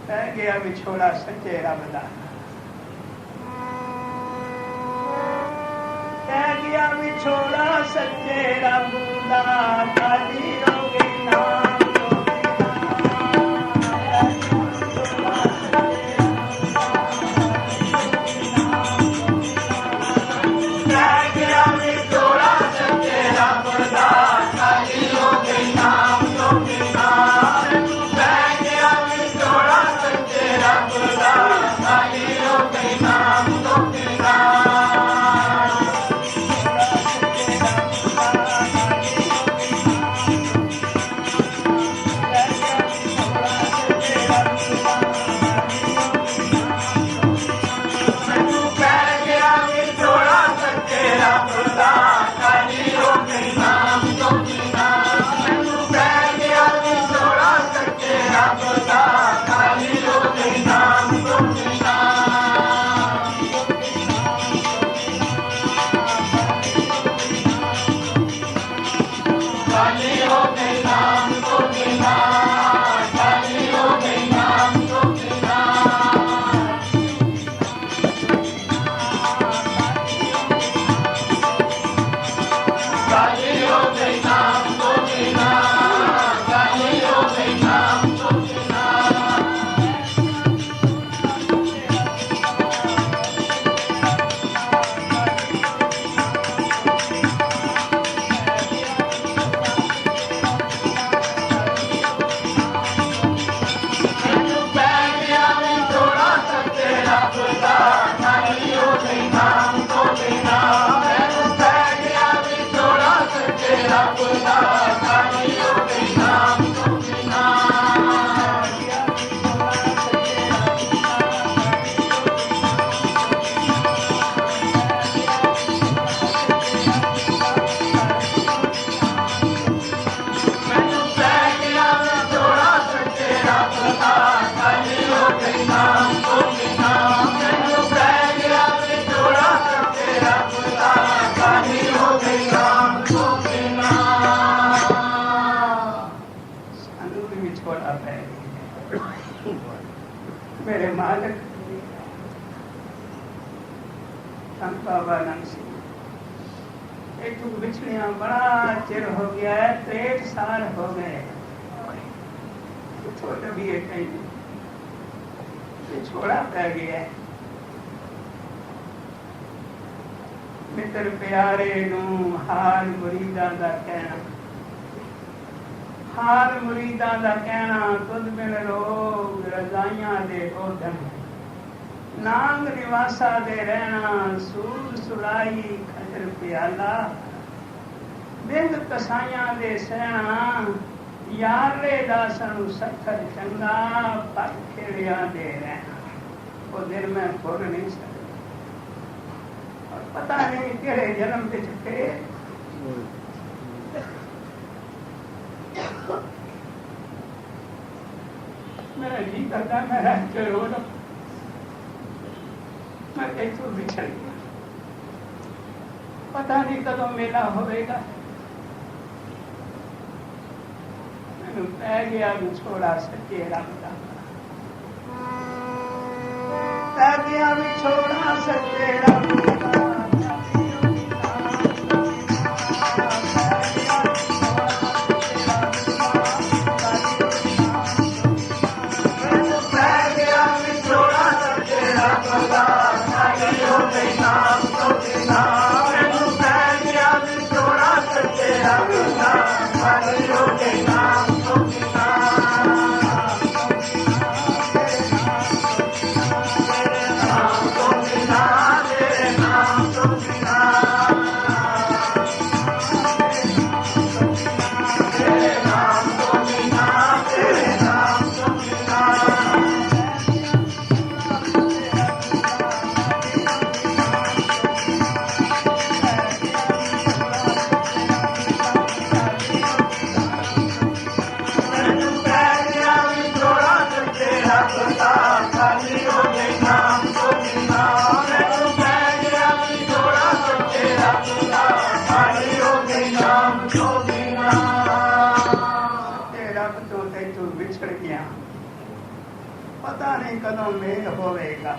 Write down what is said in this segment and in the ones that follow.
पै गया विछोड़ा सच्चे रब दा, पै गया विछोड़ा सच्चे रब दा, खाली हो गई नाम मेरे मालिक संत बाबा नंद सिंह एक बिछड़िया बड़ा चिर हो गया है, 63 साल हो गए, छोटा भी है कहीं छोड़ा पै गया है। मित्र प्यारे नू हाल मुरीदा दा कहना, हाल मुरीदा दा कहना, तुद बिन रोग रजाइयां दे ओढ़न, नांग निवासा दे रहना, सूल सुलाई खजर प्याला, बिंद कसाइयां दे सहना, यारे दासनु सखर चंगा, पग खेड़िया दे रहना। वो दिन में भुल नहीं सकता, और पता नहीं केड़े जन्म विच फिर मेरा जी करता मैं रह के रो लो, मैं कैसे बिछड़ गया, पता नहीं कदों मेला होगा। मैंने पै गया विछोड़ा सच्चे रब दा, पै गया विछोड़ा सच्चे रब दा। पता नहीं कदों मेल होवेगा।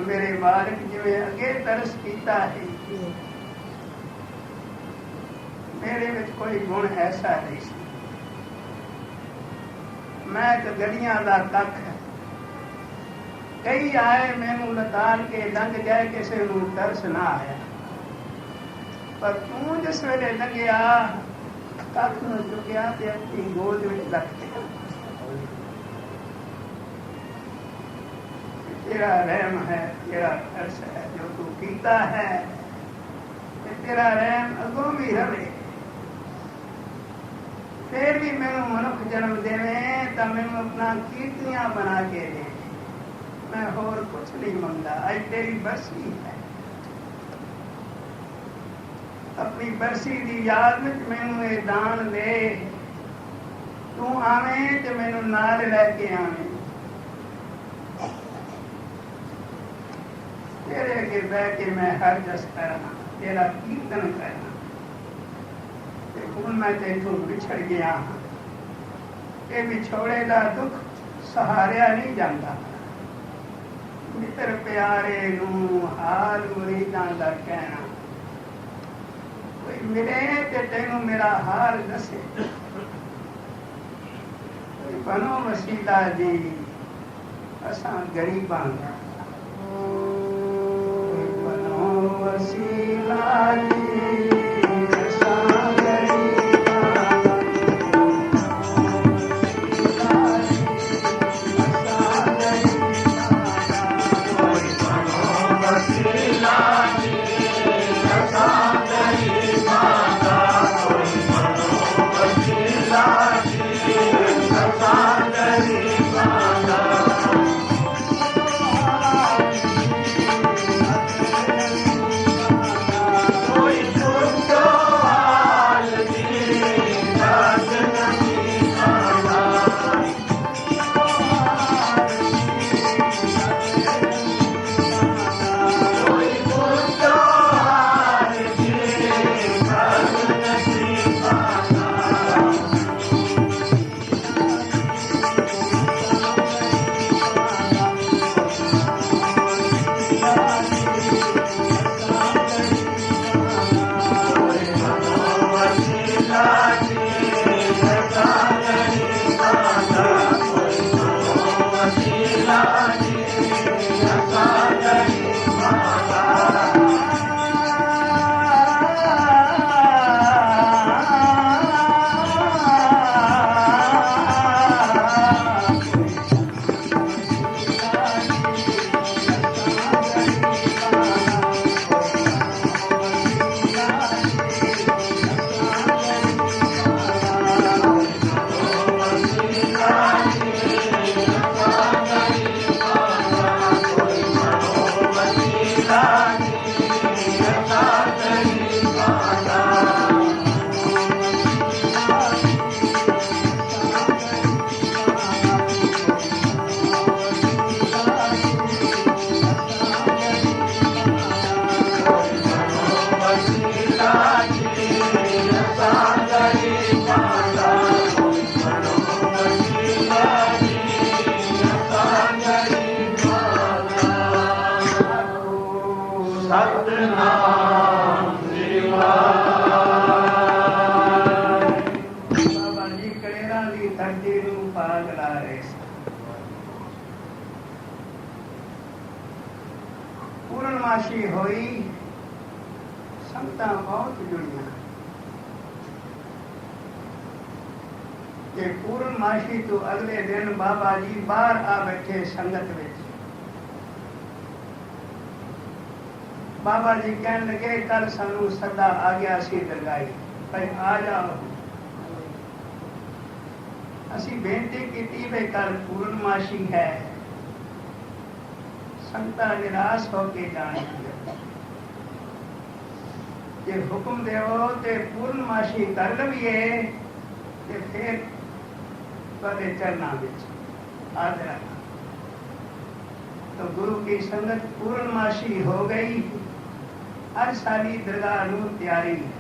मेरे बालक जिवें अगे तरस कीता है, मेरे विच कोई गुण ऐसा नहीं सी। मैं तो गलियां दा कख, कई आए मैनू लताड़ के लंघ गए, किसी नूं तरस ना आया। पर तू जिस वेले लंघिया कख नूं चुकिया ते अपनी गोद विच रख लिया। तेरा रहम है, तेरा तरस है, जो तू कीता है, तेरा रहम अगों भी रहे। फिर भी मैनू मनुख जन्म देवे तो मैनू अपना कीर्तियां बना के दे, मैं होर कुछ नहीं मंगता। आज तेरी बरसी है, अपनी बरसी की याद में मैनू ये दान दे। तू आवे तो मैनू नाल लैके आवे, तेरे अगे बह के मैं हर जस करना, तेरा कीर्तन करना। हुण मैं तेथों विछड़ गया हाँ, ये विछोड़े का दुख सहारिया नहीं जाता। मित्र प्यारे नूं हाल मुरीदां दा कहना, कोई मिले ते तैनूं मेरा हाल दसे। कोई बनो वसीला जी, असां गरीबां दा। कोई बनो वसीला जी, पूर्णमासी होई, संगतां बहुत जुड़ियां। कि पूर्णमासी तो अगले दिन बाबा जी बाहर आ बैठे संगत में। बाबा जी कहने लगे कल सानू सदा आ गया सी दरगाही, भाई आ जाओ। असी बेनती की भाई कल पूर्णमासी है, संगता निराश होके जाने जे हुक्म देवो ते पूर्णमासी कर लवीए ते फिर तुहाडे चरनां विच हाज़र। तो गुरु की संगत पूर्णमासी हो गई। हर सारी दरगाह नूं तैयारी है।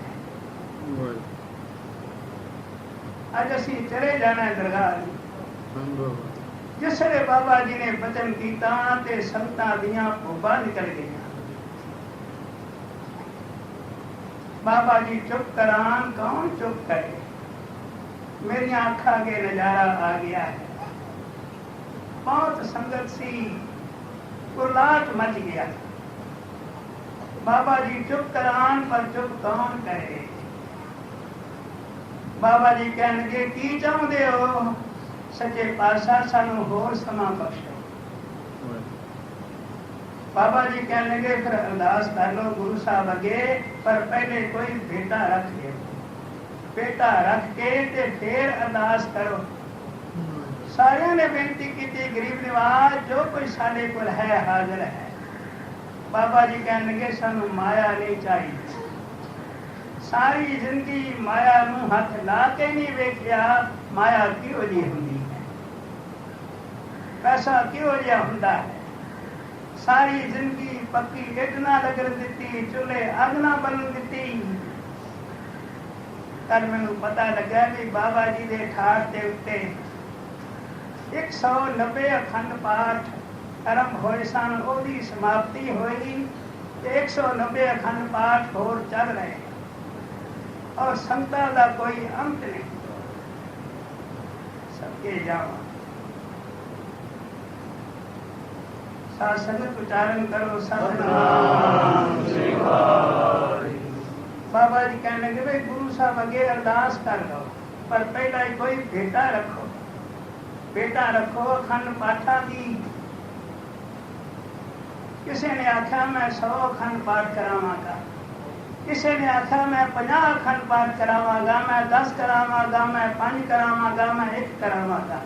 अज असी चले जाना है दरगाह। जिसले बाबा जी ने बचन किया ते संगतां दियां भोबां निकल गई। बाबा जी चुप करान, कौन चुप करे? मेरी आंखा के नजारा आ गया है। बहुत संगत सी, कुरलाट मच गया। बाबा जी चुप करान, पर चुप कौन करे? बाबा जी कहणगे की चाहुंदे हो? सच्चे पातशाह सानू होर समा बख्शो। बाबा जी कहने लगे फिर अरदास कर लो गुरु साहब अगे, पर पहले कोई बेटा रख दे। बेटा रख के ते फिर अरदास करो। सारिया ने बेनती की थी, गरीब निवाज जो कोई साडे कोल है हाजिर है। बाबा जी कहने लगे सानू माया नहीं चाहिए। सारी जिंदगी माया नूं हथ ला के नहीं वेखिया माया किहो जी हुंदी है, पैसा किहो जिहा हुंदा है। सारी जिंदगी पक्की इट ना लगन दिती, चुले अग ना बलन दिती। कल मैनू पता लगा भी बाबा जी दे ठाठ दे उत्ते 190 अखंड पाठ आरंभ होए सन, ओदी समाप्ति होई ते 190 अखंड पाठ होर चल रहे और संगतां दा कोई अंत नहीं। सबके जाओ साध संगत उच्चारण करो सतनाम श्री वाहिगुरू। बाबा जी कहने लगे भाई गुरु साहब अगे अरदास कर लो, पर पहला ही कोई बेटा रखो। बेटा रखो अखंड पाठा की। किसी ने आख्या मैं 100 अखंड पाठ करावांगा, किसी ने आख्या मैं 50 अखंड पाठ करावांगा, मैं 10 करावांगा, मैं 5 करावांगा, मैं 1 करावांगा।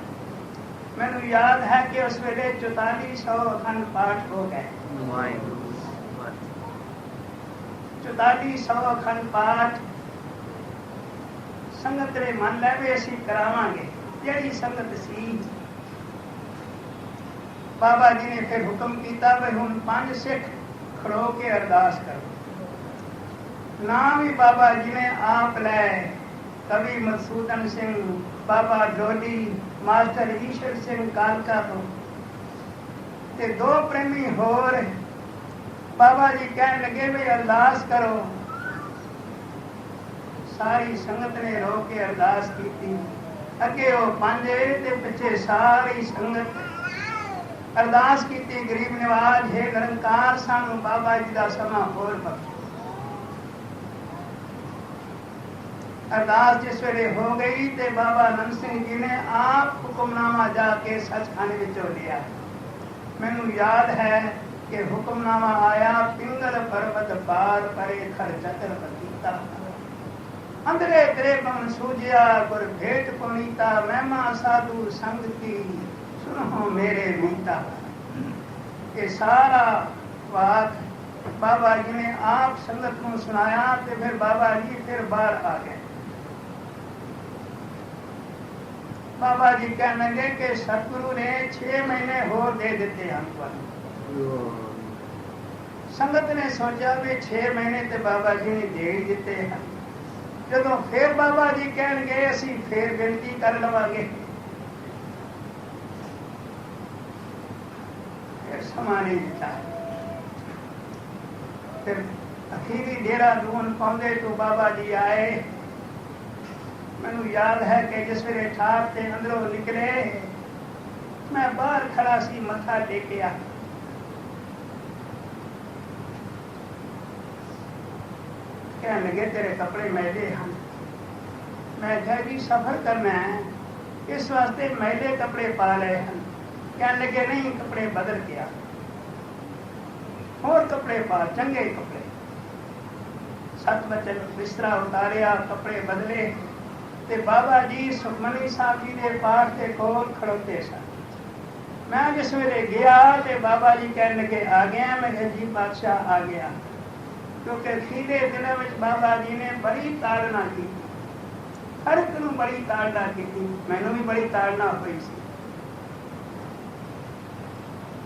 मैनू याद है कि उस वेले 4400 अखंड पाठ हो गए। 4400 अखंड पाठ संगत ने मन लै भी असीं करावांगे। जिहड़ी संगत सी बाबा जी ने फिर हुक्म किया भी हुण 5 सिख खड़ो के अरदास करो। नाम ही बाबा जी ने आप लै, कवि मधुसूदन सिंह, बाबा डोली, मास्टर ईश्वर सिंह कालका तो ते 2 प्रेमी होर। बाबा जी कहने लगे भी अरदास करो। सारी संगत ने रो के अरदास की। अगे वो 5 ते पिछे सारी संगत अरदास की। गरीब निवाज है निरंकार सानू बाबा जी का समा होर बख्शो। अरदास जिस वेले हो गई ते बाबा नंद सिंह जी ने आप हुक्मनामा जाके सचखंड विचों लिया। मैनू याद है कि हुक्मनामा आया, पिंगल पर्वत पार परे खर चतर पतीता, अंदरे त्रेपन सूझिया गुर भेट पुनीता, महिमा साधु संग की सुनो मेरे मीता। ये सारा बात बाबा जी ने आप संगत को सुनाया तो फिर बाबा जी फिर बाहर आ गए। बाबा जी कहने लगे कि सतगुरु ने 6 महीने होर दे दिते हमको। संगत ने सोचा भी 6 महीने तो बाबा जी ने दे ही दिते हैं। जदों फिर बाबा जी कहणगे असीं फिर बेनती कर लवांगे, फिर समा नहीं दिता। फिर अखीरी देहरादून पहुंचे तो बाबा जी आए। मैनू याद है कि जिस वेले ठाठ से अंदरों निकले मैं बाहर खड़ा सी, मत्था टेकिया। कहने लगे तेरे कपड़े मैले हैं। मैं कहा जी सफर करना है, इस वास्ते मैले कपड़े पा लए हैं। कहने लगे नहीं, कपड़े बदल गया, और कपड़े पा, चंगे कपड़े। 7 बजे बिस्तरा उतारिया, कपड़े बदले ते बाबा जी सुखमनी साहब जी के पाठ के कोल खड़ोते सन। मैं जिस वेले गया तो बाबा जी कहने लगे आ गया। मैं कहा जी पातशाह आ गया, क्योंकि सीधे दिनों में बाबा जी ने बड़ी ताड़ना की, हर एक नूं बड़ी ताड़ना की। मैनू भी बड़ी ताड़ना हुई सी।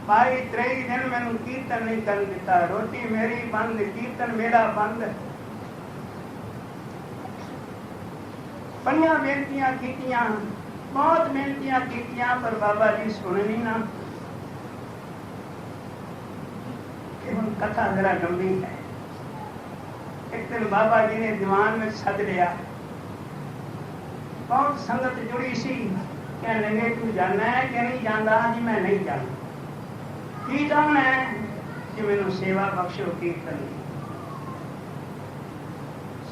22-23 दिन मैनू कीर्तन नहीं कर दिता, रोटी मेरी बंद, कीर्तन मेरा बंद। बड़ियां बेनतियां कीतियां, बहुत बेनतियां कीतियां पर बाबा जी सुननी ना। हुण कथा जरा गंभीर है। एक दिन बाबा जी ने दीवान में सद लिया, बहुत संगत जुड़ी सी। कहने लगे तू जाना है कि नहीं जाना? जी मैं नहीं जाना। की जाना है कि मैनू सेवा बख्शो, कीर्तन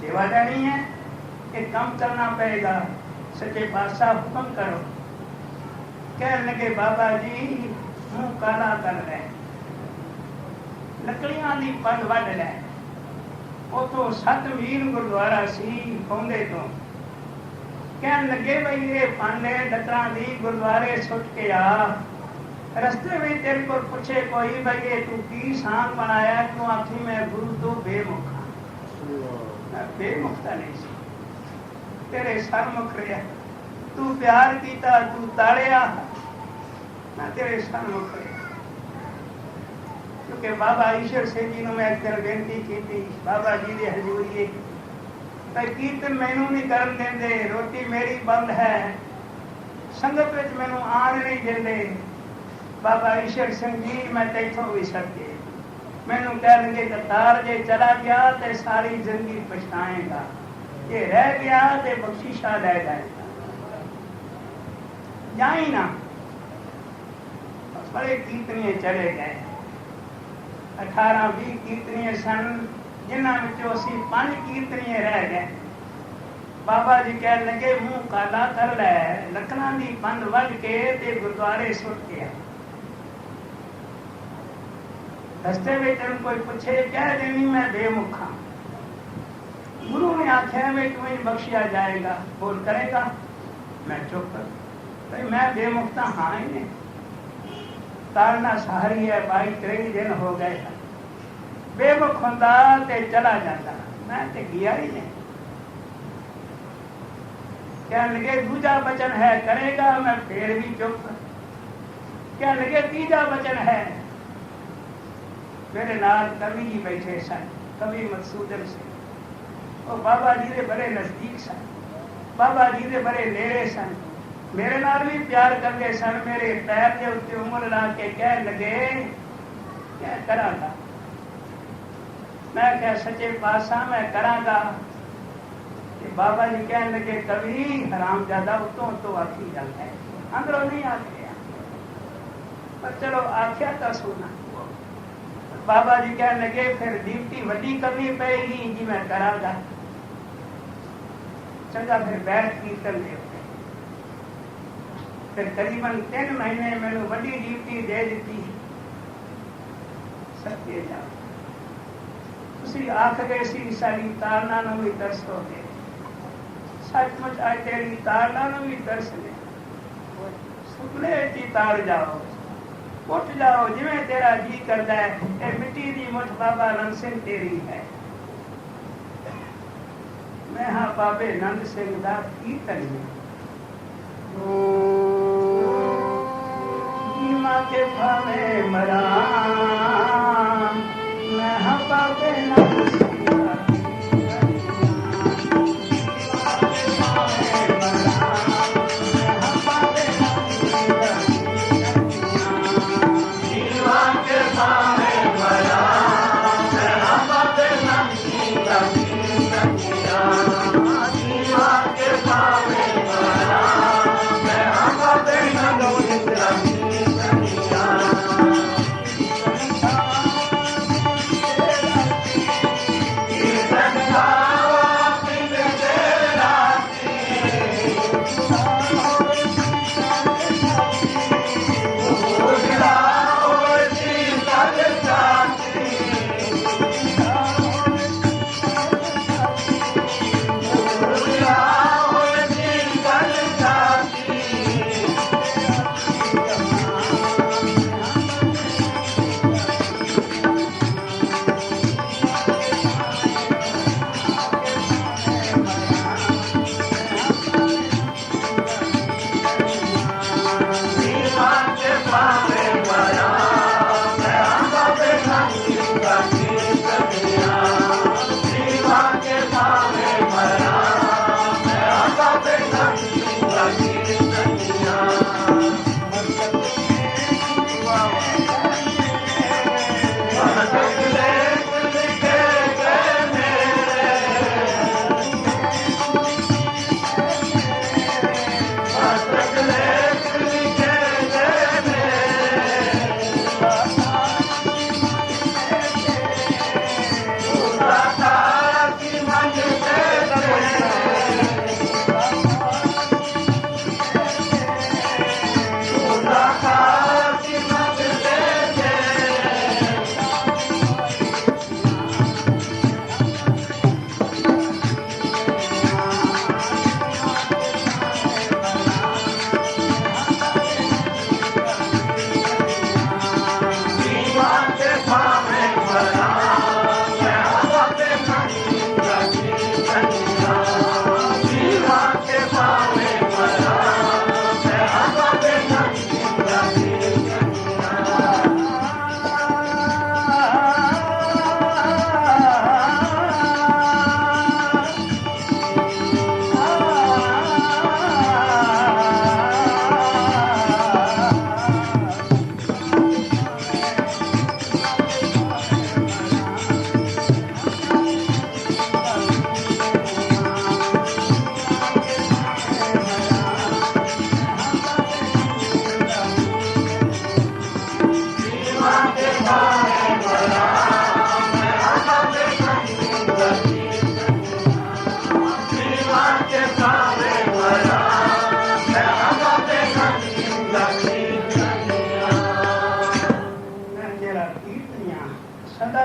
सेवा देनी है, एक काम करना पड़ेगा, सच्चे पातशाह हुक्म करो। कहने लगे बाबा जी मुंह काला कर रहे, लकड़ियां दी पग वड लै। उतो सतवीर गुरुद्वारा सी पौंदे तो। कहने लगे भाई ये पांडे लकड़ां दी गुरुद्वारे सुट के आ। रस्ते में तेरे को पूछे कोई भाई ये तू की सांग बनाया? तू आखी मैं गुरु तो बेमुखा। बेमुखता नहीं सी, तेरे सरमुख रहा। तू प्यार कीता, तू ताड़िया, मैं तेरे सरमुख रहा। क्योंकि बाबा ईश्वर सिंह जी ने मैं एक दिन बेनती की थी बाबा जी की हजूरी, भाई कीर्तन मैनू नहीं करन देंदे, रोटी मेरी बंद है, संगत विच मैनू आन नहीं देंदे। बाबा ईश्वर सिंह जी मैं तैथों भी सके, मैनू कहणगे करतार जे चला गया तो सारी जिंदगी पछताएगा, जे रह गया तो बख्शीशा लै जाएगा। जाई ना। बड़े कीर्तनीय चले गए, 18-20 कीर्तनीय सन, जिन्हां विचों असीं 5 कीर्तनीय रह गए। बाबा जी कहने लगे मुंह काला कर लै, लकड़ां दी पंध वढ के ते गुरुद्वारे सुट के। रस्ते में कोई पूछे कह देनी मैं बेमुखा। गुरु ने आख्या में तुम्हें बख्शिया जाएगा, बोल करेगा? मैं चुप। भाई मैं बेमुखता हाँ ही नहीं, तारना सहारी है, 22-23 दिन हो गए। बेमुख होंदा ते चला जाता, मैं ते गया ही नहीं। कहने लगे दूजा वचन है करेगा? मैं फिर भी चुप। कहने लगे तीजा वचन है। मेरे नाल कवि जी बैठे सन, कवि मकसूदन से, और बाबा जी के बड़े नजदीक सन, बाबा जी के बड़े नेड़े सन, मेरे नाल भी प्यार करते सन। मेरे पैर के उत्ते उंगल ला के कह लगे क्या करांगा? मैं क्या सच्चे पातशाह मैं करांगा? बाबा जी कहने लगे कवि हराम ज्यादा उतों तो आखी जाता है, अंदरों नहीं आख्या, पर चलो आख्या तो सुना। बाबा जी कहने लगे फिर ड्यूटी वड्डी करनी पड़ेगी जी, मैं करांगा। चंगा फिर बैठ कीर्तन दे। फिर करीबन 3 महीने मैंने वड्डी ड्यूटी दे दी। सत्य जाओ तुसी आख गए सी साडी तारना नूं भी तरस हो गए, सचमुच आज तेरी तारना नूं भी तरस ले। सुपने ची तार जाओ, उठ जाओ जिवें तेरा जी करदा है। ए मिट्टी दी मुठ बाबा नंद सिंह तेरी है। मैं हाँ बाबे नंद सिंह दा कीर्तन मां के भावे मरा, मैं हाँ बाबे नंद सिंह दा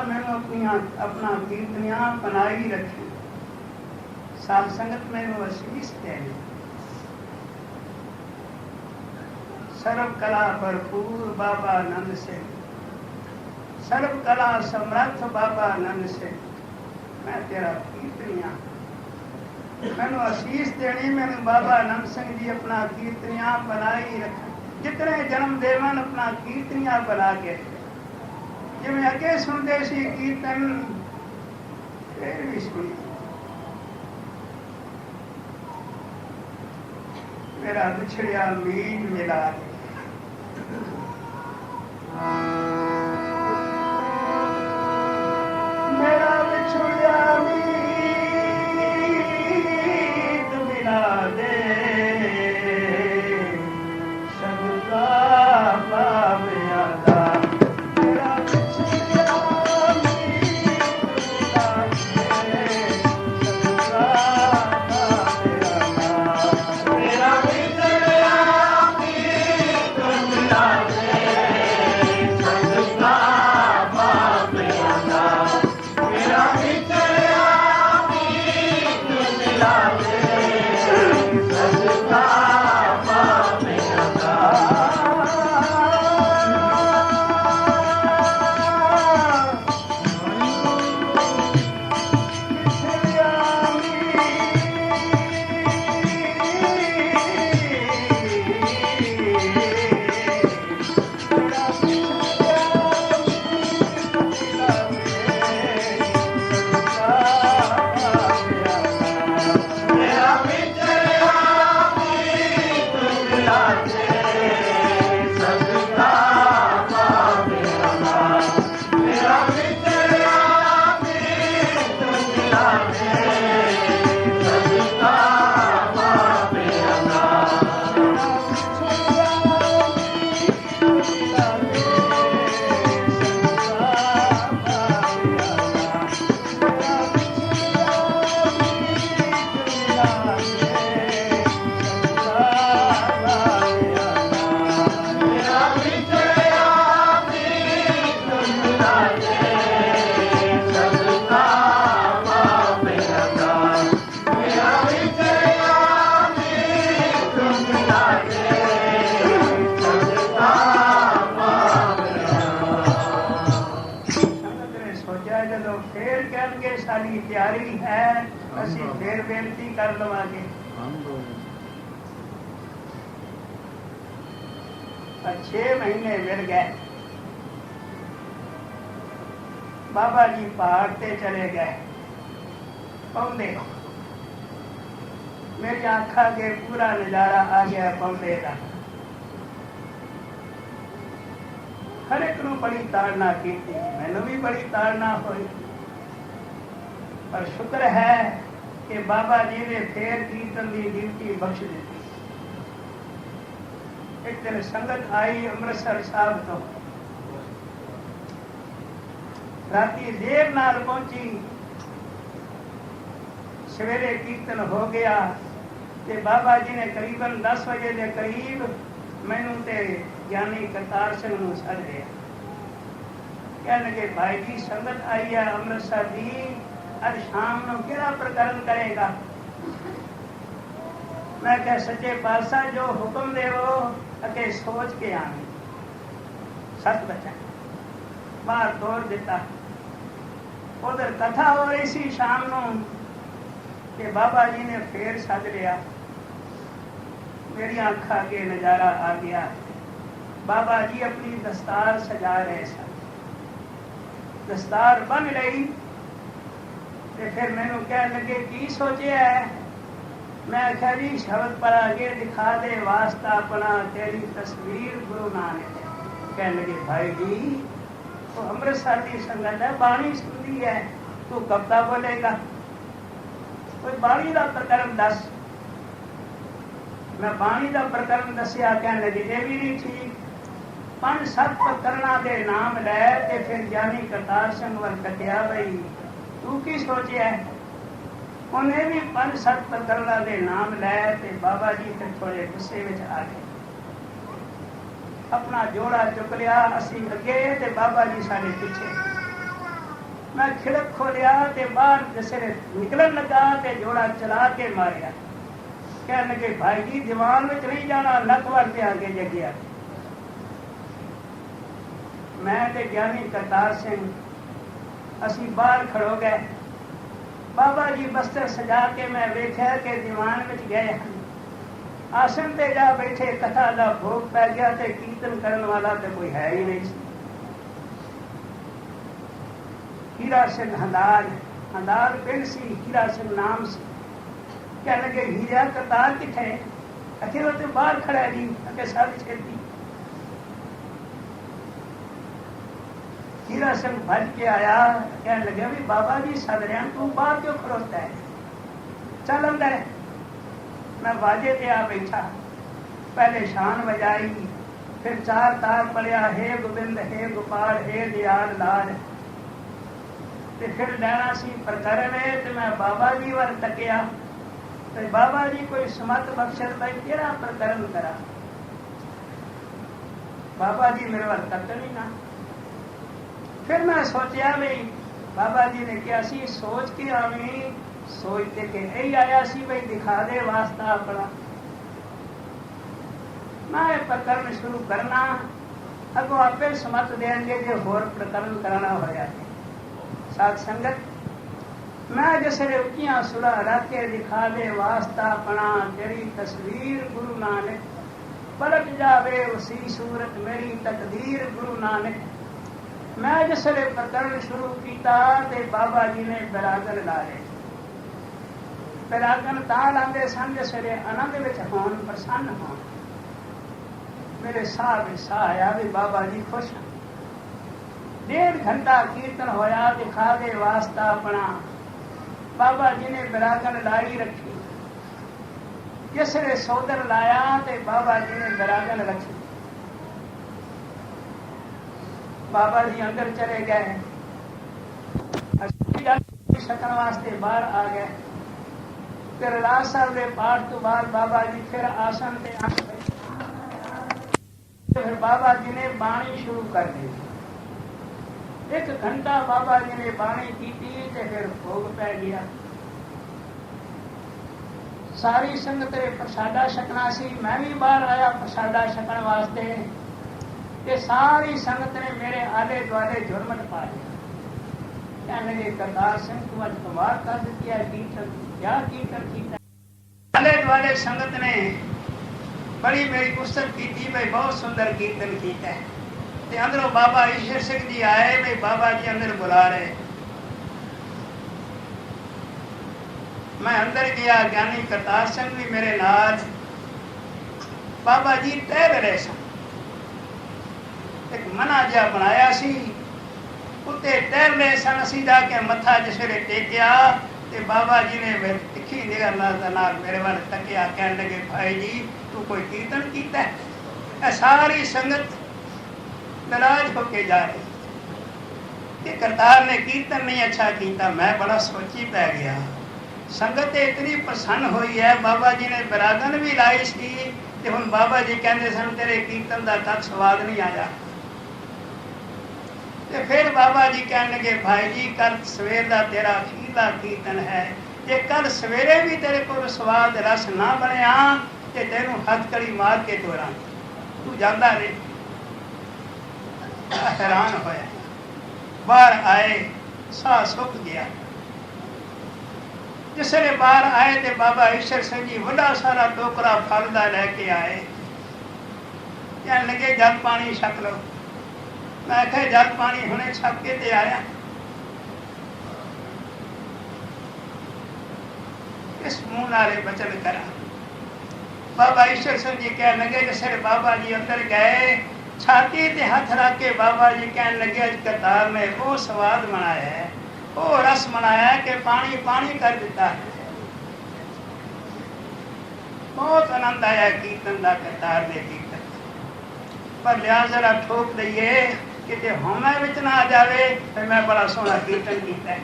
मैंने अपना कीर्तनिया बनाई रखी। साध संगत मैंने आशीष देनी। सर्व कला भरपूर बाबा नंद सिंह, सर्व कला समर्थ बाबा नंद सिंह, मैं तेरा कीर्तनिया। मैंने आशीष देनी। मैंने बाबा नंद सिंह जी अपना कीर्तनिया बनाई रख। जितने जन्म देवन अपना कीर्तनिया बना के जिवें अगे सुनते सी कीर्तन फिर भी सुनी। मेरा बिछड़िया मीत मिला दे। मेरा बिछड़िया मीत मिला दे, सबका पाप यादा। मेरा बिछड़िया मीत मिला दे, सबका पाप यादा। मेरा बिछड़िया मीत मिला दे, सबका पाप यादा। मेरा बिछड़िया मीत मिला दे, सबका पाप यादा। ਤਿਆਰੀ ਹੈ ਅਸੀਂ ਫੇਰ ਬੇਨਤੀ ਕਰ ਲਵਾਂਗੇ। 6 ਮਹੀਨੇ ਮਿਲ ਗਏ। ਬਾਬਾ ਜੀ ਪਹਾੜ ਤੇ ਚਲੇ ਗਏ। ਪੌਂਦੇ ਮੇਰੀ ਅੱਖਾਂ ਅੱਗੇ ਪੂਰਾ ਨਜ਼ਾਰਾ ਆ ਗਿਆ ਪੌਂਦੇ ਦਾ। ਹਰ ਇੱਕ ਨੂੰ ਬੜੀ ਤਾੜਨਾ ਕੀਤੀ, ਮੈਨੂੰ ਵੀ ਬੜੀ ਤਾੜਨਾ ਹੋਈ। पर शुक्र है कि बाबा जी ने फिर कीर्तन की ड्यूटी बख्श दी। एक दिन संगत आई अमृतसर साहब तो, राती देर नाल पहुंची। सवेरे कीर्तन हो गया ते बाबा जी ने करीबन 10 बजे के करीब मैनू ते ज्ञानी करतार सिंह नूं सद लिया। कह लगे भाई जी संगत आई है अमृतसर दी, आज शाम को केड़ा प्रकरण करेगा। मैं कह सच्चे पातशाह जो हुक्म देवो अके सोच के आनी। सच बचा बाहर तोड़ दिता। उधर कथा हो रही सी शाम को कि बाबा जी ने फिर सद लिया। मेरी अखा अगे नजारा आ गया। बाबा जी अपनी दस्तार सजा रहे सन। दस्तार बन रही ते फिर मैनू कह लगे की सोचे है। मैं आख्या जी शब्द पर आगे दिखा दे वास्ता अपना तेरी तस्वीर गुरु नानक। कह लगे भाई जी तो अमृतसर की संगत है, बाणी सुनती है, तू कविता बोलेगा, कोई बाणी का प्रकरण दस। मैं बाणी का प्रकरण दसिया। कह लगे ये भी नहीं ठीक। 5-7 प्रकरणा के नाम लै ते फिर ज्ञानी करतार सिंह वल कटिया बई तू की सोचिया। उन्हें भी 5-7 प्रकरणा के नाम लै ते बाबा जी फिर थोड़े गुस्से में आ गए। अपना जोड़ा चुक लिया। असी अगे ते बाबा जी साडे पिछे। मैं खिड़क खोलिया ते बाहर जैसे निकलन लगा ते जोड़ा चला के मारिया। कह लगे भाई जी दीवान में नहीं जाना, लक वर पे आगे जगिया। मैं ते ज्ञानी करतार सिंह असी बाहर खड़ो गए। बाबा जी बस्तर सजा के मैं वेख्या के दीवान में गए हैं। आसन ते जा बैठे, कथा का भोग पै गया ते कीर्तन करने वाला तो कोई है ही नहीं। हीरा सिंह हंदार पिंड सी, हीरा सिंह नाम से। कह लगे हीरा करतार किथे? अखे वो तो बाहर खड़ा जी, अगे सारी छेती। हीरा सिंह भज के आया, कह लगे भी बाबा जी सदरिया तू बाहर क्यों खड़ोता है, चल अंदर। मैं बाजे पे आ बैठा, पहले शान बजाई, फिर 4 तार पढ़िया, हे गोविंद हे गोपाल हे दयाल लाल। फिर लैना सी प्रकरण है तो मैं बाबा जी वाल तकिया तो बाबा जी कोई समत बख्शत भाई केड़ा प्रकरण करा। बाबा जी मेरे वाल तकन ही ना। फिर मैं सोचा भाई बाबा जी ने क्या सी सोच के आवी, सोचते के यही आया सी भाई दिखा दे वास्ता अपना। मैं प्रकरण शुरू करना, अगो आपे समत देंगे जो होर प्रकरण करना हो जाए। साथ संगत मैं जैसे उचिया सुरा रख के दिखा दे वास्ता अपना, तेरी तस्वीर गुरु नानक, पलट जावे उसी सूरत मेरी तकदीर गुरु नानक। मैं जैसे प्रकरण शुरू किया ते बाबा जी ने बिरागन लाए। बिरागन तां लांदे सन जैसे आनंद विच होण, प्रसन्न होण। मेरे साह आया भी बाबा जी खुश। 1.5 घंटा कीर्तन होया, दिखा दे वास्ता अपना। बाबा जी ने बिरागन लाई रखी, जिसने सौदर लाया ते बाबा जी ने बिरागन रखी। बाबा जी अंदर चले गए, सकन वास्ते बाहर आ गए। फिर रहरास साहब के पाठ तो बाद बाबा जी फिर आसन ते आ गए। फिर बाबा जी ने बाणी शुरू कर दी। 1 घंटा बाबा जी ने बाणी की ते फिर भोग पै गया। सारी संगत ने प्रसादा छकना सी, मैं भी बाहर आया प्रसादा छकन वास्ते। ते सारी संगत ने मेरे आले दुआले झुरमट पा लिया। कहने लगे करतार सिंह तू अज कमाल कर दी है, कीर्तन क्या कीर्तन किया। आले दुआले संगत ने बड़ी मेरी पुस्तक की, भाई बहुत सुंदर कीर्तन किया है। ते अंदरों बाबा ईश्वर सिंह जी आए, भाई बाबा जी अंदर बुला रहे। मैं अंदर गया, ज्ञानी करतार सिंह भी मेरे नाल। बाबा जी टहल रहे सन, एक मना जिहा बनाया सी, उत्ते टहल रहे सन। असीं जाके मत्था जिस वेले टेकिया ते बाबा जी ने तिखी निगाह नाल मेरे वाल तकिया, कहने लगे भाई जी तू कोई कीर्तन कीता है। सारी संगत नाराज होके जा रही कि करतार ने कीर्तन नहीं अच्छा किया। मैं बड़ा सोची पै गया। संगत इतनी प्रसन्न हुई है, बाबा जी ने बिरागन भी लाई सी ते हुण बाबा जी कहते सन तेरे कीर्तन का कद स्वाद नहीं आया। ते फिर बाबा जी कहने लगे भाई जी कल सवेर का तेरा अखीरला कीर्तन है, जे कल सवेरे भी तेरे को स्वाद रस ना बनया ते तेनू हथकड़ी मार के तोड़ा, तू जाता रहे। हैरान होया, बाहर आए, साह सुक गया। जिसने बाहर आए तो बाबा ईश्वर सिंह जी बड़ा सारा टोकरा फल का लैके आए। कहने लगे जल पानी छक लो। मैं आख्या जल पानी हुणे छक के ते आया। इस मुंह नाले बचन करा। बाबा ईश्वर सिंह जी कहने लगे जिसने बाबा जी अंदर गए, छाती ते हाथ रख के बाबा जी कहने लगे अज करतार ने वो स्वाद बनाया है, वो रस बनाया कि पानी पानी कर दिता है। बहुत आनंद आया कीर्तन का, करतार ने कीर्तन। पर लिया जरा ठोक दईए कि होमे विच ना आ जाए तो मैं बड़ा सोहना कीर्तन किया है।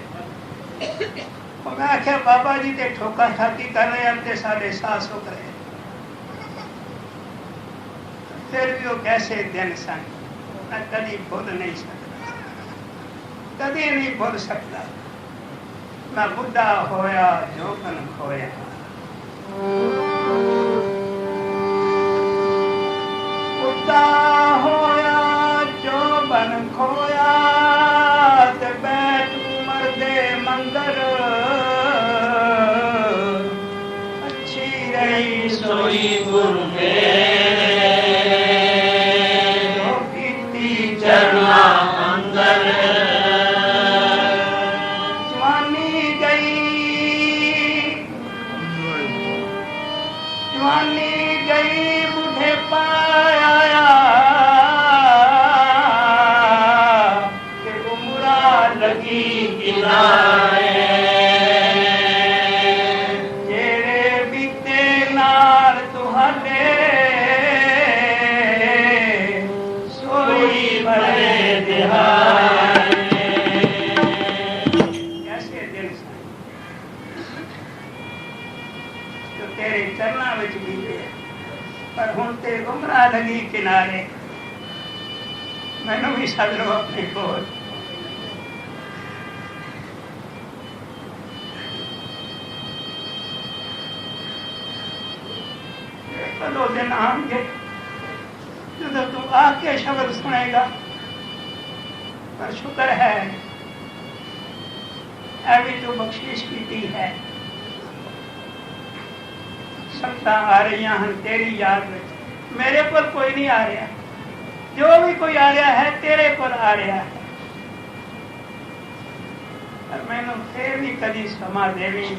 मैं आख्या बाबा जी ते ठोका ठाकी कर रहे हैं ते साडे साह सुक रहे। फिर भी वो कैसे दिन सन मैं कभी भूल नहीं सकता। कदे नहीं भुल सकता। मैं बुढ़ा होया जोगन खोया, बुढ़ा होया जोगन खोया, ते बैठ मरदे मंगर, अच्छी रही सोई गुर चरना अंदर। जवानी गई बूढ़े पाया, कि उम्रा लगी किनारे, जेड़े बीते नाल तुहाडे, कैसे दिल जो तेरे चरना विच बीते, पर हुण ते गुमराह लगी किनारे। मैनू भी सद लो अपने कोल, कदों दिन आउणगे जो तू आके शब्द सुनेगा। पर शुक्र है अभी तो बख्शिश की है, सकता आ रही हैं तेरी याद में। मेरे पर कोई नहीं आ रहा, जो भी कोई आ रहा है तेरे पर आ रहा है। पर मैनू फिर भी कदी समा देवी,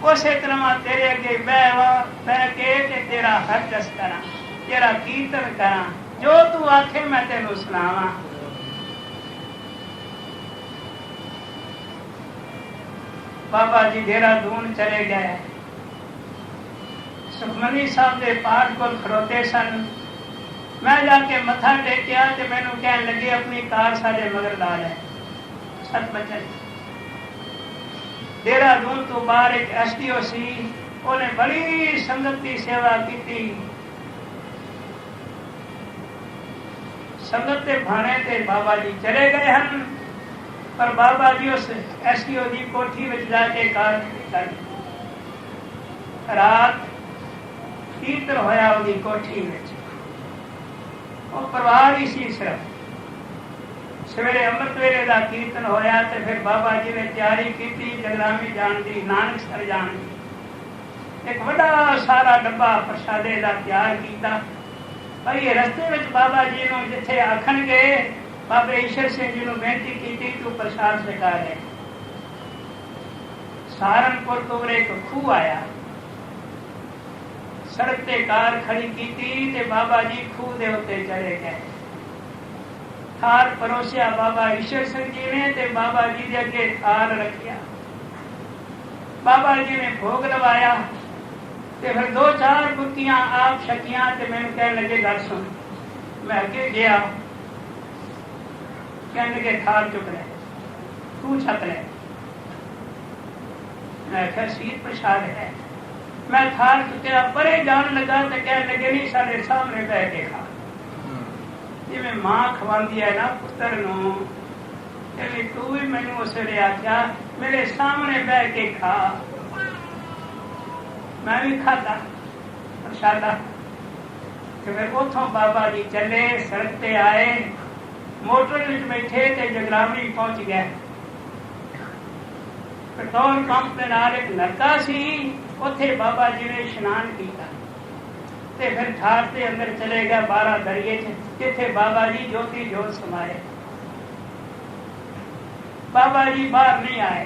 उस तरह मैं तेरे अगे बह के तेरा हर दस करा, तेरा कीर्तन करा, जो तू आखे मैं तेनू सुनावा। बाबा जी देहरादून चले गए, सुखमनी साहब के पाठ को खड़ोते सन। मैं जाके मथा टेकिया तो मैनू कह लगे अपनी कार साडे मगर ला ले। सच बचन देहरादून तो बाहर एक SDO सी, उन्हें बड़ी संगत की सेवा की। संगत के भाने ते बाबा जी चले गए हैं, पर बाबा जी उस SDO की कोठी में जाके कार रात कीर्तन होया उनकी कोठी में। वो परिवार ही सी सिर्फ। सवेरे अमृत वेले का कीर्तन होया तो फिर बाबा जी ने तैयारी की जगरामी जान दी, नानकसर जान दी। एक बड़ा सारा डब्बा प्रसादे का तैयार किया। भाई रस्ते में बाबा जी ने जिथे आखन गए, बाबे ईश्वर सिंह जी ने बेनती की तू प्रसाद छका ले। सहारनपुर तो एक खूह आया, सड़क ते कार खड़ी की ते बाबा जी खूह दे उत्ते चले गए। थाल परोसिया बाबा ईश्वर सिंह जी ने ते बाबा जी दे अगे थाल रखिया। बाबा जी ने भोग लवाया ते फिर 2-4 बुक्कियां आप छकियां ते मैंने कहने लगे गल सुन। मैं अगे गया, कहने लगे थाल चुक ले, तू छक ले। मैं आखिया शीर प्रसाद है। मैं थाल चुकया परे जान लगा तो कहने लगे नहीं साढ़े सामने बह के खा। जिवें मां खवांदी है ना पुत्र नूं, इवें तू भी मैनू उस वेले आख्या मेरे सामने बह के खा। मैं भी खाता प्रसादा। फिर उथों बाबा जी चले, सड़क पे आए, मोटर में बैठे ते जगरामी पहुंच गए। पेट्रोल पंप के नाल एक नलका सी, उथे बाबा जी ने इशनान किया ते फिर ठार के अंदर चले गए 12 दरिए जिथे बाबा जी ज्योति जोत समाए। बाबा जी बाहर नहीं आए,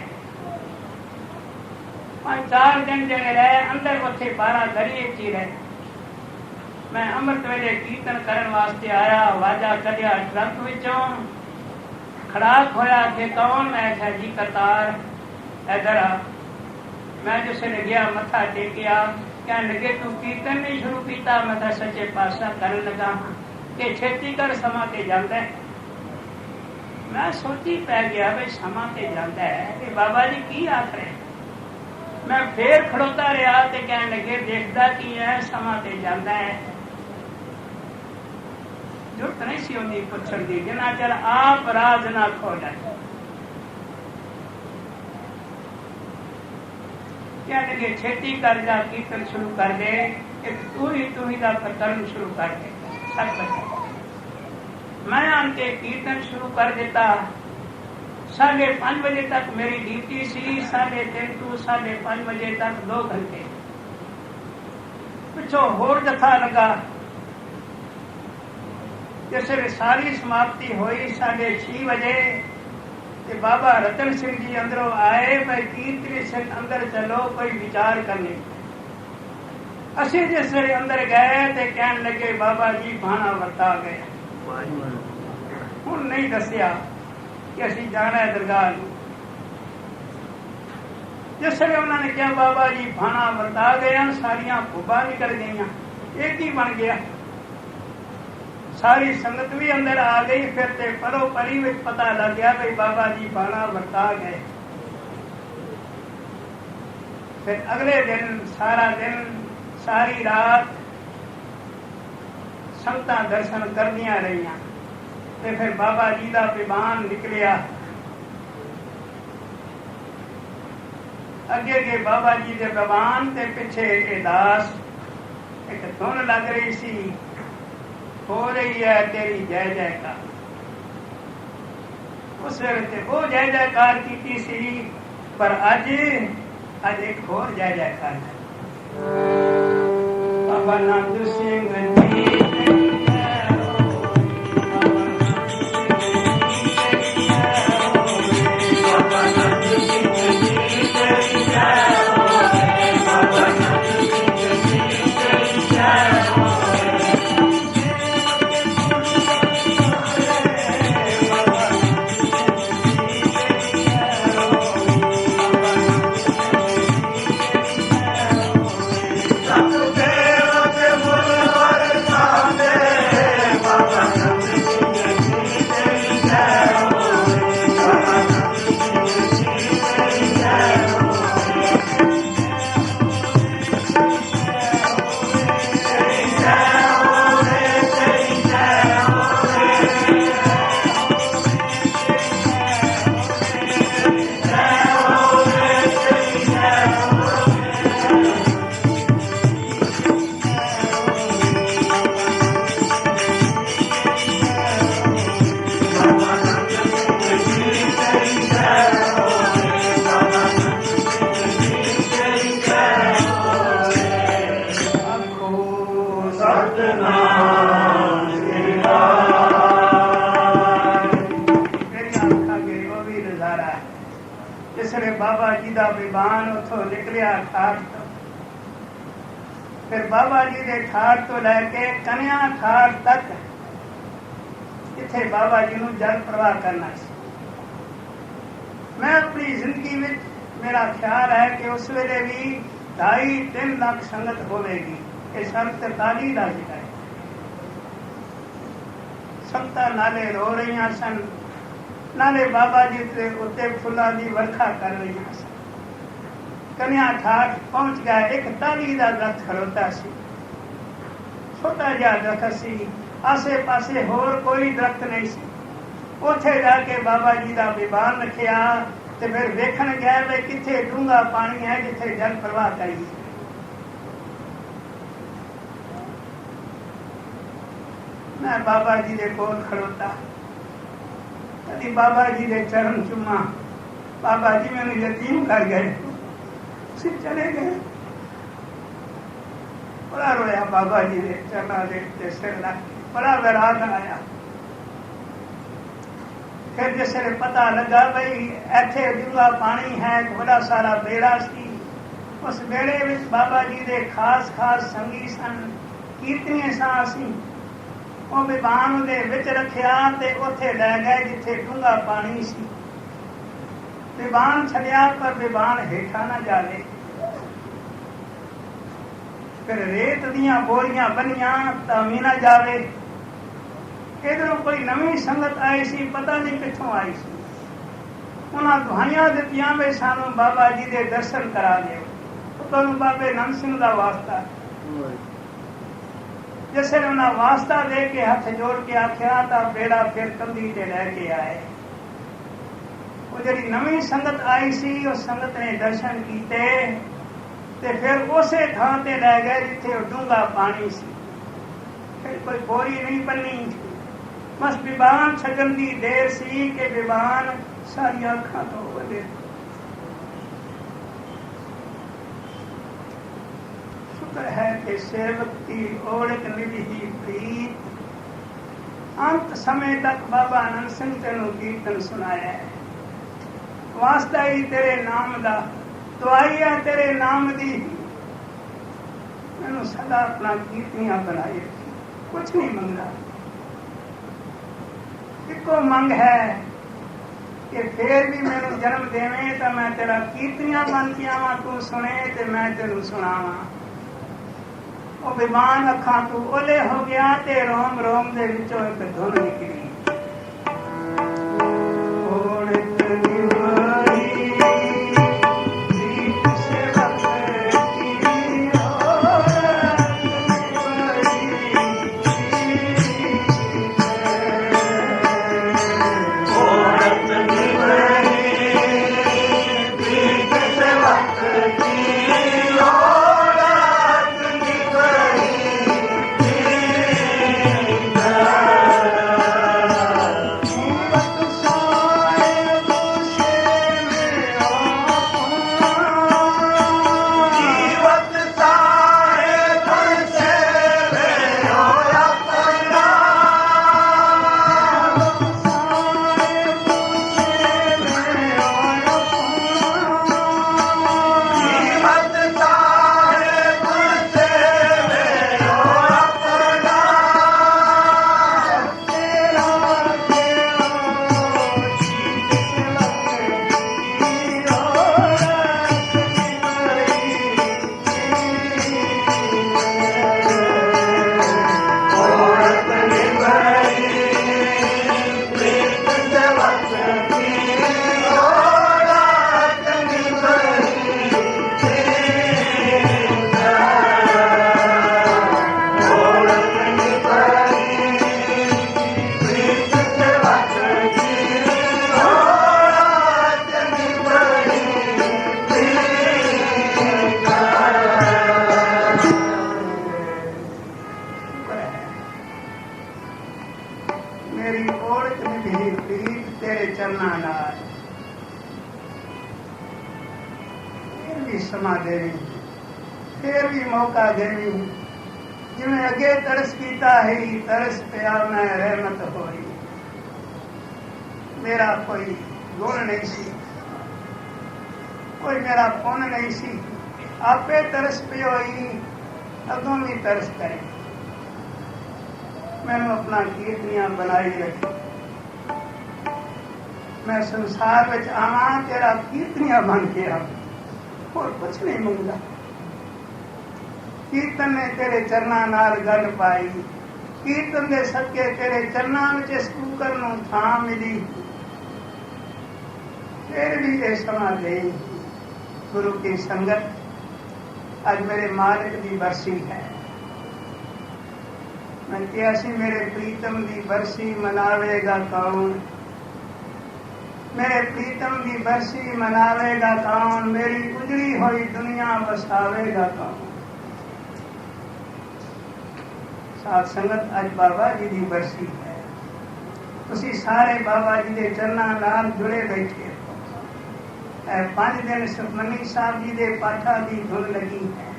4 दिन जड़े रहे अंदर, उथे 12 दरिए ची रहे। मैं अमृत वेले कीर्तन करने वास्ते आया, आवाजा कढ़िया ट्रक विचों, खड़ाक होया कि कौन? मैं आख्या जी करतार इधर आ। मैं जिसने गया मथा टेकिया, कहने लगे तू कीर्तन नहीं शुरू किया? मैं तो सच्चे पातशाह करन लगा कि छेती कर समा ते जांदा है। मैं सोची पै गया भाई समा ते जांदा है कि बाबा जी की आख रहे। मैं फिर खड़ोता रहा तो कहने लगे देखता की है, समा ते जांदा है। ਜ਼ਰੂਰਤ ਨਹੀਂ ਸੀ ਉਹਦੀ ਪੁੱਛਣ ਦੀ, ਜਿੰਨਾ ਚਿਰ ਆਪ ਰਾਜ ਨਾ ਖੋਲ੍ਹੇ। कहने के छेती कर जा कीर्तन शुरू कर दे, एक तू ही का प्रकरण शुरू कर दे। सच बता, मैं आके कीर्तन शुरू कर देता। 5:30 बजे तक मेरी ड्यूटी सी, 3:30 to 5:30 बजे तक 2 घंटे। पिछों होर जथा लगा, जिसले सारी समाप्ति हुई 6:30 बजे ते बाबा रतन सिंह जी अंदरों आए, भाई कीर्तनी सिंह अंदर चलो, कोई विचार करने। असी जिस वे अंदर गए तो कहन लगे बाबा जी भाना वर्ता गए। हुण नहीं दसिया कि असी जाना है दरगाह। जिस वे उन्होंने कहा बाबा जी भाना वर्ता गया, सारिया खुबा निकल गई, एक ही बन गया। सारी संगत भी अंदर आ गई। फिर ते परो परी में पता लग गया भाई बाबा जी बाणा वर्ता गए। फिर अगले दिन सारा दिन सारी रात संगतां दर्शन करदियां रहियां ते फिर बाबा जी का विमान निकलिया। अगे के बाबा जी के विमान ते पिछे अरदास, एक धुन लग रही सी, हो रही है तेरी जय जयकार। उस वेले वो जय जयकार की सी, पर अज एक होर जय जयकार है। बाबा नंद सिंह जी बाबा जी का विमान उथों निकलिया ठाठ तो। फिर बाबा जी के ठाठ तो लैके कन्या ठाठ तक इत्थे बाबा जी नूं जल प्रवाह करना सी। मैं अपनी जिंदगी में मेरा ख्याल है कि उस वेले भी 2.5-3 लाख संगत होगी। ये सन 43 का जिक्र है। संगतां नाले रो रही सन, नाले बाबा जी के उत्ते फुल्लां दी वर्खा कर रही सन। कन्या ठाठ पहुंच गया। एक टाली का दरख्त खड़ोता सी, छोटा जिहा दरख्त सी, आसे पासे होर कोई दरख्त नहीं सी। उथे जाके बाबा जी का विमान रखिया ते फिर वेखण गया वे किथे डूंगा पानी है जिथे जल प्रवाह करिए। मैं बाबा जी के कोल खड़ोता, कभी बाबा जी के चरण चुमा। बाबा जी मैंने यतीम कर गए, सिर चले गए। बड़ा रोया बाबा जी के चरणा दे सिर लग, बड़ा वैराग आया। फिर जिसले पता लगा भाई इत्थे डूंगा पानी है, बड़ा सारा बेड़ा सी। उस बेड़े में बाबा जी के खास खास संगी सन, कीर्तनी सा सी। वो विमान दे विच रखिया ते उथे लै गए जिथे डूंगा पानी सी। विमान छड़िया पर विमान हेठा ना जावे। फिर रेत दियां बोरियां बनिया तामी ना जावे। इधरों कोई नवी संगत आई सी, पता नहीं कित्थों आई सी। उन्हां दुआइयां दित्तियां वे सानू बाबा जी दे दर्शन करा दिओ, तुहानू बाबे नंद सिंह दा वास्ता। जिस ने उन्हें वास्ता दे के हाथ जोड़ के आख्या तो बेड़ा फिर कंधी ते लैके आए। वो जी नवी संगत आई सी उस संगत ने दर्शन किए ते फिर उसे थां ते लै गए जिथे डूंगा पानी सी। फिर कोई बोरी नहीं बनी, बस विवान छगन की देर सी कि विवान सारिया अखां तो वधे। शुक्र है कि सेवक की ओढ़क निधि प्रीत, अंत समय तक बाबा आनंद सिंह तेनों कीर्तन सुनाया है। वास्ता ही तेरे नाम दा, दुआई है तेरे नाम दी, मैनू सदा अपना कीर्तियां बनाई रखी, कुछ नहीं मंगता। इको मंग है कि फिर भी मैनू जन्म देवे तो मैं तेरा कीर्तियां बन के आवा, तू सुने तो मैं तेनू सुनावा। वो विमान अखां तू ओले हो गया ते रोम रोम दे विचों एक धुन निकली। समा देवी फिर भी मौका देवी, जिवें अगे तरस कीता है तरस पिया मैं रहमत होई। मेरा कोई गुण नहीं सी, कोई मेरा पुण्य नहीं सी, आपे तरस पियो ही अगों भी तरस करे। मैनू अपना कीर्तियां बनाई रखी, मैं संसार में आवा तेरा कीर्तियां बन के आ, और कुछ नहीं मंगता। कीर्तन ने तेरे चरना नाल गल पाई, कीर्तन दे सदके तेरे चरना विच इस कुकर नूं थां मिली। फिर भी ये समा दे गुरु की संगत, आज मेरे मालिक की बरसी है। मैं क्या सी मेरे प्रीतम की बरसी मनावेगा कौन, मेरे प्रीतम की बरसी मनावेगा कौन, मेरी उजड़ी हुई दुनिया बसावेगा कौन। साथ संगत अज बाबा जी की बरसी है, तुसी सारे बाबा जी के चरणों नाल जुड़े बैठे हो। 5 दिन सुखमनी साहब जी के पाठा की धुन लगी है।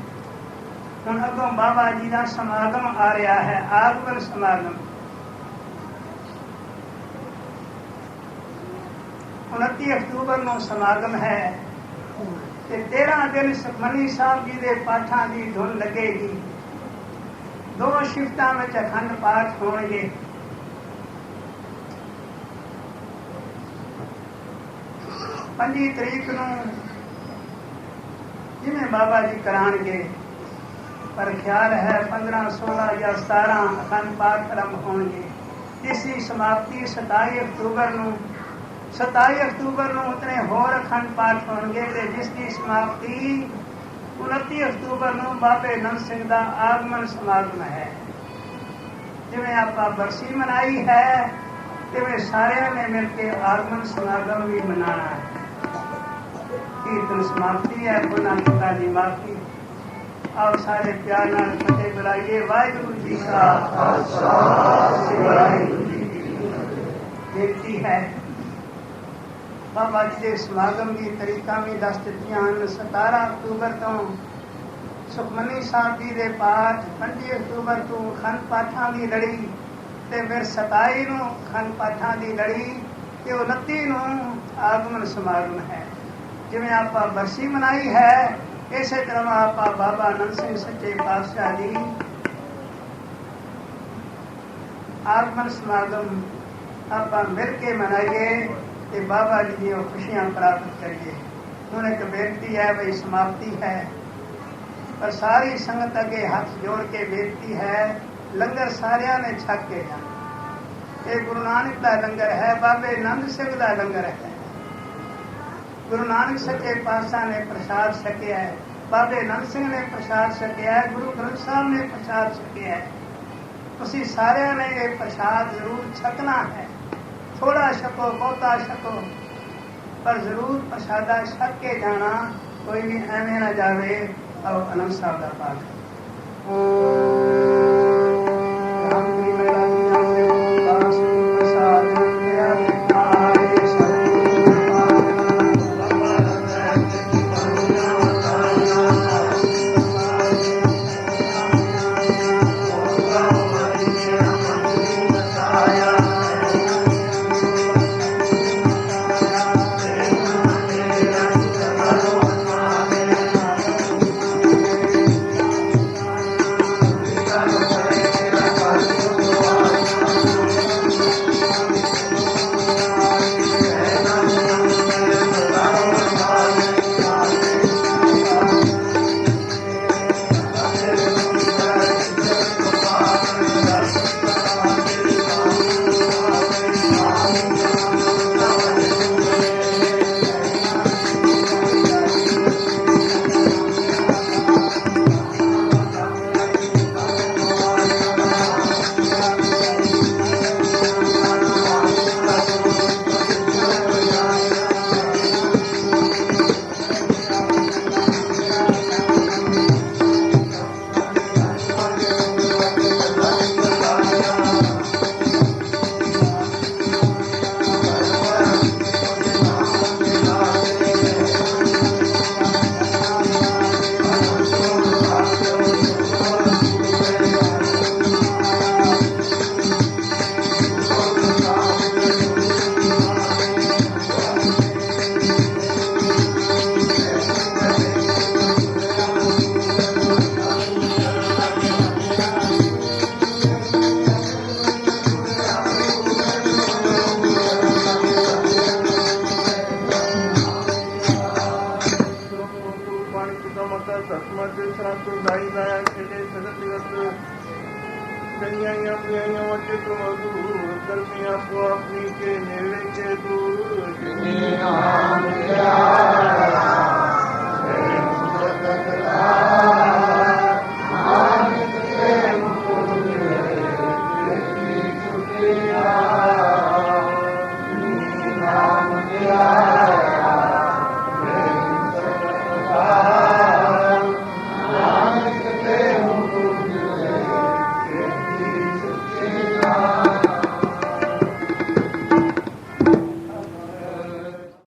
हुण अगों बाबा जी का समागम आ रहा है, आगमन समागम। 29 अक्तूबर को समागम है ते 13 दिन सुखमनी साहब जी के पाठा की धुन लगेगी। 2 शिफ्टां में अखंड पाठ होणगे। 5 तरीक नूं जिवें बाबा जी कराणगे, पर ख्याल है 15, 16 या 17 अखंड पाठ आरंभ होणगे, जिसकी समाप्ति 27 अक्तूबर नूं 27 अक्तूबर को उतने होर अखंड पाठ होंगे, जिसकी समाप्ति 29 अक्तूबर को बाबे नंद सिंह का आगमन समागम है। ਜਿਵੇਂ ਆਪਾਂ ਬਰਸੀ ਮਨਾਈ ਹੈ ਤਿਵੇਂ ਸਾਰਿਆਂ ਨੇ ਮਿਲ ਕੇ ਆਗਮਨ ਸਮਾਗਮ ਵੀ ਮਨਾਉਣਾ ਹੈ। ਕੀਰਤਨ ਸਮਾਪਤੀ ਹੈ, ਗੁਨਾਹ ਕੀਤਾ ਦੀ ਮਾਫੀ। ਆਓ ਸਾਰੇ ਪਿਆਰ ਨਾਲ ਫਤਿਹ ਬੁਲਾਈਏ। ਵਾਹਿਗੁਰੂ ਜੀ ਕਾ ਖਾਲਸਾ, ਵਾਹਿਗੁਰੂ ਜੀ ਕੀ ਫਤਿਹ। ਬੇਨਤੀ ਹੈ ਬਾਬਾ ਜੀ ਦੇ ਸਮਾਗਮ ਦੀ ਤਰੀਕਾਂ ਵੀ ਦੱਸ ਦਿੱਤੀਆਂ ਹਨ। 17 ਅਕਤੂਬਰ ਤੋਂ ਸੁਖਮਨੀ ਸਾਹਿਬ ਜੀ ਦੇ ਪਾਠ, 25 ਅਕਤੂਬਰ ਤੋਂ ਖੰਡ ਪਾਠਾਂ ਦੀ ਲੜੀ, ਤੇ ਫਿਰ 27 ਨੂੰ ਖੰਡ ਪਾਠਾਂ ਦੀ ਲੜੀ, ਤੇ 29 ਨੂੰ ਆਗਮਨ ਸਮਾਗਮ ਹੈ। ਜਿਵੇਂ ਆਪਾਂ ਬਰਸੀ ਮਨਾਈ ਹੈ ਇਸੇ ਤਰ੍ਹਾਂ ਆਪਾਂ ਬਾਬਾ ਆਨੰਦ ਸਿੰਘ ਸੱਚੇ ਪਾਤਸ਼ਾਹ ਜੀ ਆਗਮਨ ਸਮਾਗਮ ਆਪਾਂ ਮਿਲ ਕੇ ਮਨਾਈਏ ਤੇ ਬਾਬਾ ਜੀ ਦੀਆਂ ਖੁਸ਼ੀਆਂ ਪ੍ਰਾਪਤ ਕਰੀਏ। ਹੁਣ ਇੱਕ ਬੇਨਤੀ ਹੈ ਬਈ ਸਮਾਪਤੀ ਹੈ, ਪਰ ਸਾਰੀ ਸੰਗਤ ਅੱਗੇ ਹੱਥ ਜੋੜ ਕੇ ਬੇਨਤੀ ਹੈ ਲੰਗਰ ਸਾਰਿਆਂ ਨੇ ਛਕ ਕੇ ਜਾਣਾ। ਇਹ ਗੁਰੂ ਨਾਨਕ ਦਾ ਲੰਗਰ ਹੈ, ਬਾਬੇ ਆਨੰਦ ਸਿੰਘ ਦਾ ਲੰਗਰ ਹੈ। ਗੁਰੂ ਨਾਨਕ ਸੱਚੇ ਪਾਤਸ਼ਾਹ ਨੇ ਪ੍ਰਸ਼ਾਦ ਛਕਿਆ ਹੈ, ਬਾਬੇ ਆਨੰਦ ਸਿੰਘ ਨੇ ਪ੍ਰਸ਼ਾਦ ਛਕਿਆ ਹੈ, ਗੁਰੂ ਗ੍ਰੰਥ ਸਾਹਿਬ ਨੇ ਪ੍ਰਸ਼ਾਦ ਛਕਿਆ ਹੈ। ਤੁਸੀਂ ਸਾਰਿਆਂ ਨੇ ਇਹ ਪ੍ਰਸ਼ਾਦ ਜ਼ਰੂਰ ਛਕਣਾ ਹੈ। ਥੋੜਾ ਛਕੋ, ਬਹੁਤਾ ਛਕੋ, ਪਰ ਜ਼ਰੂਰ ਪ੍ਰਸ਼ਾਦਾ ਛਕ ਕੇ ਜਾਣਾ। ਕੋਈ ਵੀ ਐਵੇਂ ਨਾ ਜਾਵੇ। ਆਓ ਆਨੰਦ ਸਾਹਿਬ ਦਾ ਪਾਠ। अपनी के नेड़े के दूर